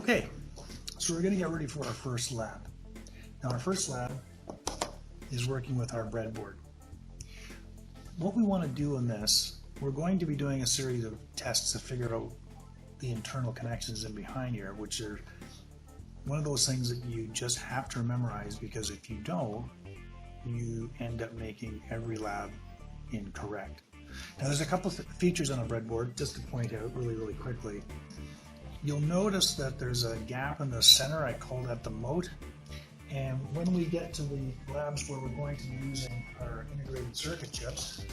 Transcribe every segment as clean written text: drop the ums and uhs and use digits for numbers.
Okay, so we're going to get ready for our first lab. Now our first lab is working with our breadboard. What we want to do in this, we're going to be doing a series of tests to figure out the internal connections in behind here, which are one of those things that you just have to memorize, because if you don't, you end up making every lab incorrect. Now there's a couple of features on a breadboard, just to point out really quickly. You'll notice that there's a gap in the center. I call that the moat. And when we get to the labs where we're going to be using our integrated circuit chips,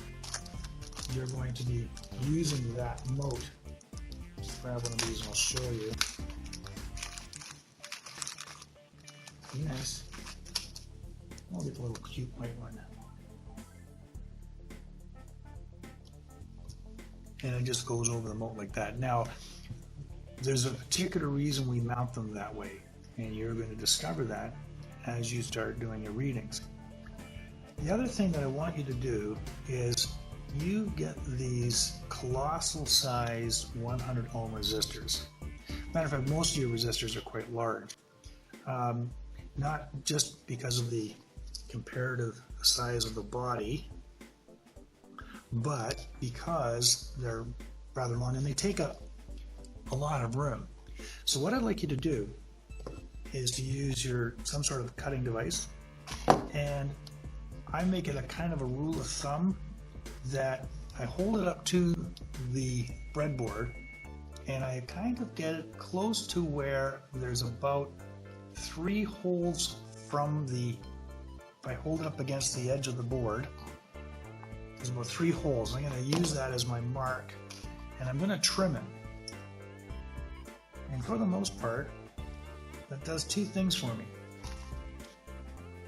you're going to be using that moat. Just grab one of these and I'll show you. Nice. I'll get the little cute white one. And it just goes over the moat like that. Now, there's a particular reason we mount them that way, and you're going to discover that as you start doing your readings. The other thing that I want you to do is you get these colossal sized 100 ohm resistors. Matter of fact, most of your resistors are quite large. Not just because of the comparative size of the body, but because they're rather long and they take up a lot of room. So what I'd like you to do is to use some sort of cutting device, and I make it a kind of a rule of thumb that I hold it up to the breadboard and I kind of get it close to where there's about 3 holes from the, if I hold it up against the edge of the board, there's about 3 holes. I'm going to use that as my mark, and I'm going to trim it. And for the most part, that does 2 things for me.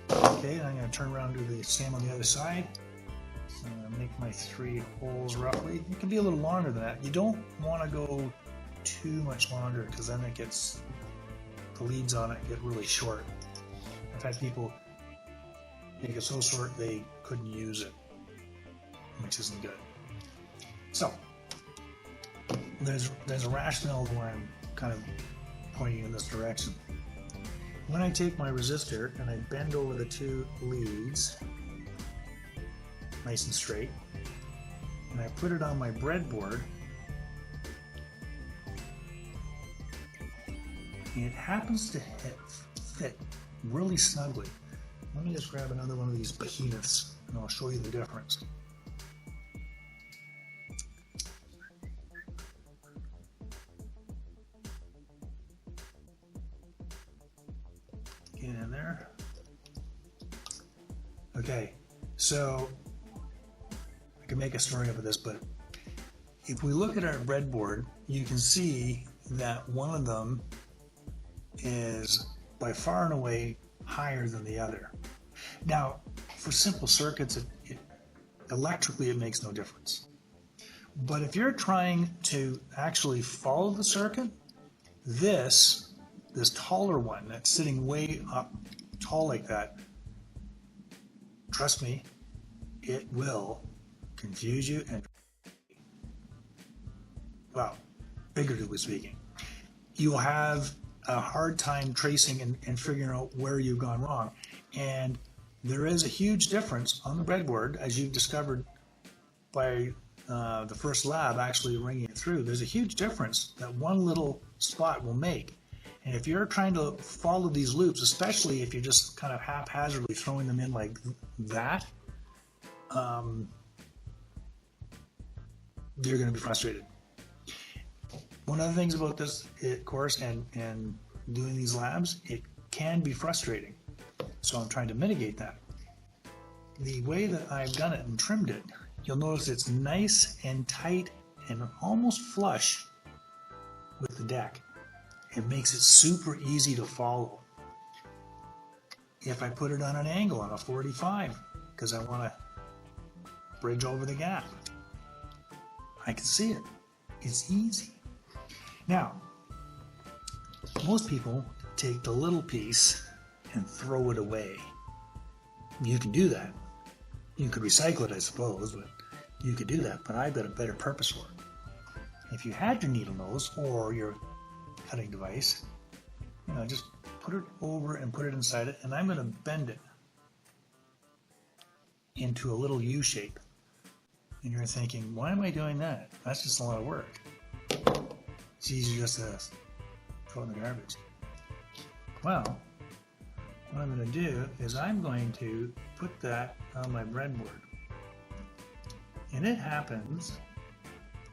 Okay, and I'm going to turn around and do the same on the other side. So I'm going to make my 3 holes roughly. It can be a little longer than that. You don't want to go too much longer, because then it gets, the leads on it get really short. In fact, people make it so short they couldn't use it, which isn't good. So there's a rationale why I'm kind of pointing in this direction. When I take my resistor and I bend over the 2 leads nice and straight, and I put it on my breadboard, it happens to fit really snugly. Let me just grab another one of these behemoths and I'll show you the difference. Get in there. Okay, so I can make a story up of this, but if we look at our breadboard, you can see that one of them is by far and away higher than the other. Now, for simple circuits, electrically it makes no difference. But if you're trying to actually follow the circuit, this taller one that's sitting way up tall like that, trust me, it will confuse you and, well, figuratively speaking. You'll have a hard time tracing and figuring out where you've gone wrong. And there is a huge difference on the breadboard, as you've discovered by the first lab actually ringing it through. There's a huge difference that one little spot will make. And if you're trying to follow these loops, especially if you're just kind of haphazardly throwing them in like that, you're going to be frustrated. One of the things about this course and doing these labs, it can be frustrating. So I'm trying to mitigate that. The way that I've done it and trimmed it, you'll notice it's nice and tight and almost flush with the deck. It makes it super easy to follow. If I put it on an angle on a 45, because I want to bridge over the gap, I can see it. It's easy. Now, most people take the little piece and throw it away. You can do that. You could recycle it, I suppose, but you could do that. But I've got a better purpose for it. If you had your needle nose or your cutting device, just put it over and put it inside it, and I'm going to bend it into a little U shape. And you're thinking, why am I doing that? That's just a lot of work. It's easier just to throw it in the garbage. Well, what I'm going to do is I'm going to put that on my breadboard. And it happens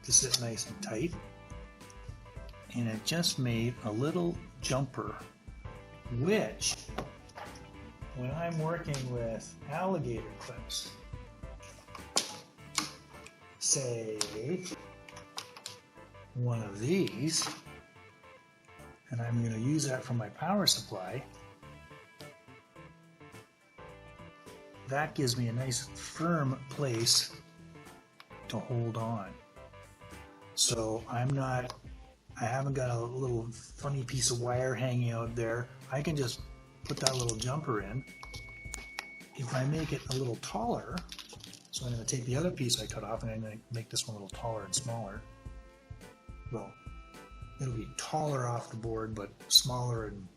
to sit nice and tight. And it just made a little jumper, which, when I'm working with alligator clips, say one of these, and I'm going to use that for my power supply, that gives me a nice firm place to hold on. So I haven't got a little funny piece of wire hanging out there. I can just put that little jumper in. If I make it a little taller, so I'm going to take the other piece I cut off and I'm going to make this one a little taller and smaller. Well, it'll be taller off the board, but smaller in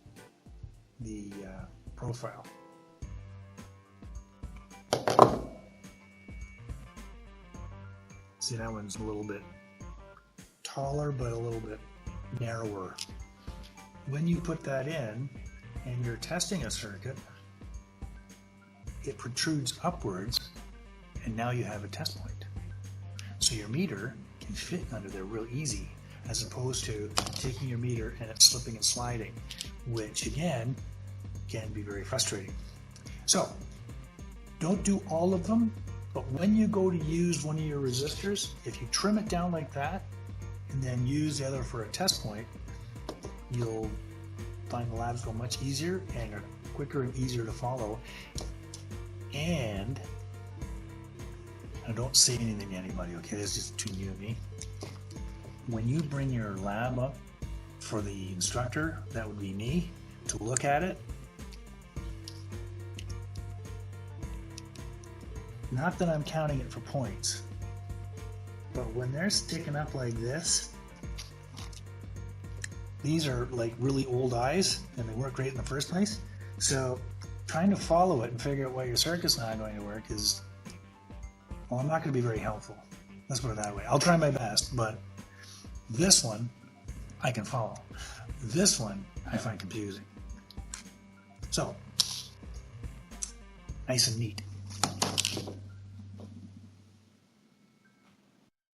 the profile. See, that one's a little bit taller, but a little bit narrower. When you put that in and you're testing a circuit, it protrudes upwards, and now you have a test point. So your meter can fit under there real easy, as opposed to taking your meter and it's slipping and sliding, which again can be very frustrating. So don't do all of them, but when you go to use one of your resistors, if you trim it down like that and then use the other for a test point, you'll find the labs go much easier and are quicker and easier to follow. And now don't say anything to anybody, okay? This is just between you and me. When you bring your lab up for the instructor, that would be me, to look at it, not that I'm counting it for points, but when they're sticking up like this, these are like really old eyes and they work great in the first place. So trying to follow it and figure out why your circuit's not going to work is, well, I'm not going to be very helpful. Let's put it that way. I'll try my best, but this one I can follow. This one I find confusing. So, nice and neat.